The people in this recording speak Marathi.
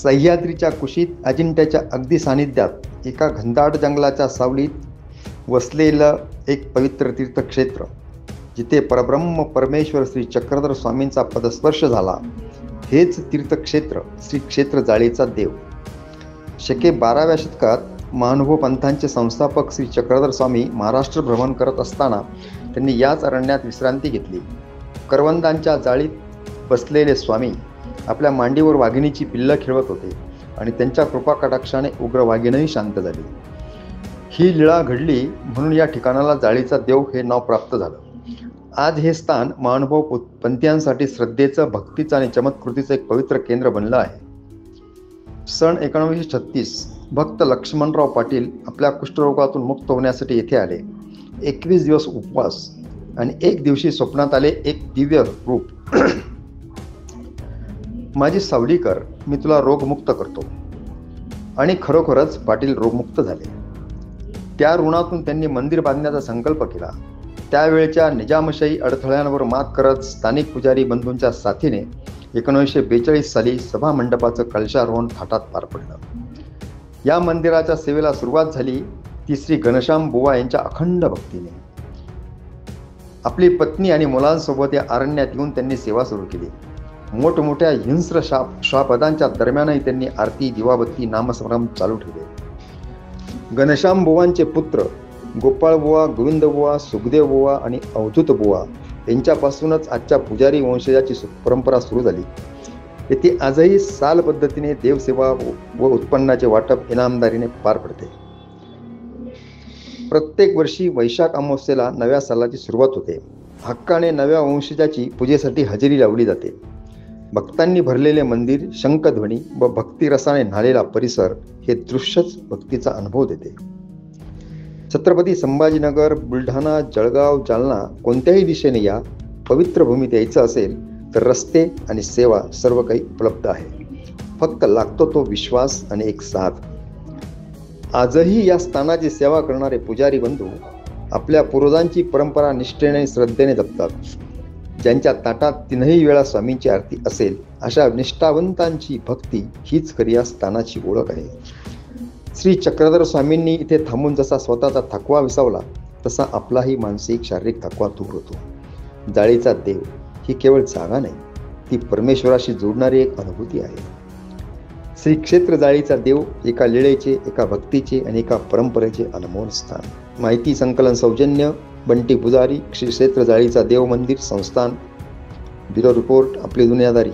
सह्याद्रीच्या कुशीत अजिंठ्याच्या अगदी सानिध्यात एका घनदाट जंगलाच्या सावलीत वसलेलं एक पवित्र तीर्थक्षेत्र, जिथे परब्रह्म परमेश्वर श्री चक्रधर स्वामींचा पदस्पर्श झाला, हेच तीर्थक्षेत्र श्री क्षेत्र जाळीचा देव. शके 12व्या शतकात महानुभव पंथांचे संस्थापक श्री चक्रधर स्वामी महाराष्ट्र भ्रमण करत असताना त्यांनी याच अरण्यात विश्रांती घेतली. करवंदांच्या जाळीत बसलेले स्वामी आपल्या मांडीवर वाघिणीची पिल्लं खेळवत होते आणि त्यांच्या कृपा कटाक्षाने उग्र वाघिणही शांत झाली. ही लीळा घडली म्हणून या ठिकाणाला जाळीचा देव हे नाव प्राप्त झालं. आज हे स्थान महानुभव पंथीयांसाठी श्रद्धेचं, भक्तीचं आणि चमत्कृतीचं एक पवित्र केंद्र बनलं आहे. सन 1936 भक्त लक्ष्मणराव पाटील आपल्या कुष्ठरोगातून मुक्त होण्यासाठी येथे आले. 21 दिवस उपवास आणि एक दिवशी स्वप्नात आले एक दिव्य रूप. माझी सावली कर, मी तुला रोगमुक्त करतो. आणि खरोखरच पाटील रोगमुक्त झाले. त्या ऋणातून त्यांनी मंदिर बांधण्याचा संकल्प केला. त्यावेळच्या निजामशाही अडथळ्यांवर मात करत स्थानिक पुजारी बंधूंच्या साथीने 1942 साली सभा मंडपाचं कलशारोहण थाटात पार पडलं. या मंदिराच्या सेवेला सुरुवात झाली ती श्री घनश्याम बुवा यांच्या अखंड भक्तीने. आपली पत्नी आणि मुलांसोबत या अरण्यात येऊन त्यांनी सेवा सुरू केली. मोठमोठ्या हिंस्र श्वापदांच्या दरम्यानही त्यांनी आरती, दिवाबत्ती, नामस्मरण चालू ठेवले. घनश्याम बुवांचे पुत्र गोपाळ बुवा, गोविंद बुवा, सुखदेव बुवा आणि अवधूत बुवा यांच्यापासूनच आजच्या पुजारी वंशजाची परंपरा सुरू झाली. येथे आजही साल पद्धतीने देवसेवा व उत्पन्नाचे वाटप इनामदारीने पार पडते. प्रत्येक वर्षी वैशाख अमावस्येला नव्या सालाची सुरुवात होते. हक्काने नव्या वंशजाची पूजेसाठी हजेरी लावली जाते. भक्तांनी भरलेले मंदिर, शंखध्वनी व भक्तिरसाने न्हालेला परिसर हे दृश्यच भक्तीचा अनुभव देते. छत्रपती संभाजीनगर, बुलढाणा, जळगाव, जालना कोणत्याही दिशेने या पवित्र भूमीत यायचं असेल तर रस्ते आणि सेवा सर्व काही उपलब्ध आहे. फक्त लागतो तो विश्वास आणि एक साथ. आजही या स्थानाची सेवा करणारे पुजारी बंधू आपल्या पूर्वजांची परंपरा निष्ठेने, श्रद्धेने जपतात. ज्यांच्या ताटात 3ही वेळा स्वामींची आरती असेल अशा निष्ठावंतांची भक्ती हीच खरी या स्थानाची ओळख आहे. श्री चक्रधर स्वामींनी इथे थांबून जसा स्वतःचा थकवा विसावला तसा आपलाही मानसिक, शारीरिक थकवा दूर होतो. जाळीचा देव ही केवळ जागा नाही, ती परमेश्वराशी जोडणारी एक अनुभूती आहे. श्री क्षेत्र जाळीचा देव एका लीळेचे, एका भक्तीचे आणि एका परंपरेचे अनमोल स्थान. माहिती संकलन सौजन्य बंटी पुजारी, श्री क्षेत्र जाळीचा देव मंदिर संस्थान. ब्युरो रिपोर्ट, आपली दुनियादारी.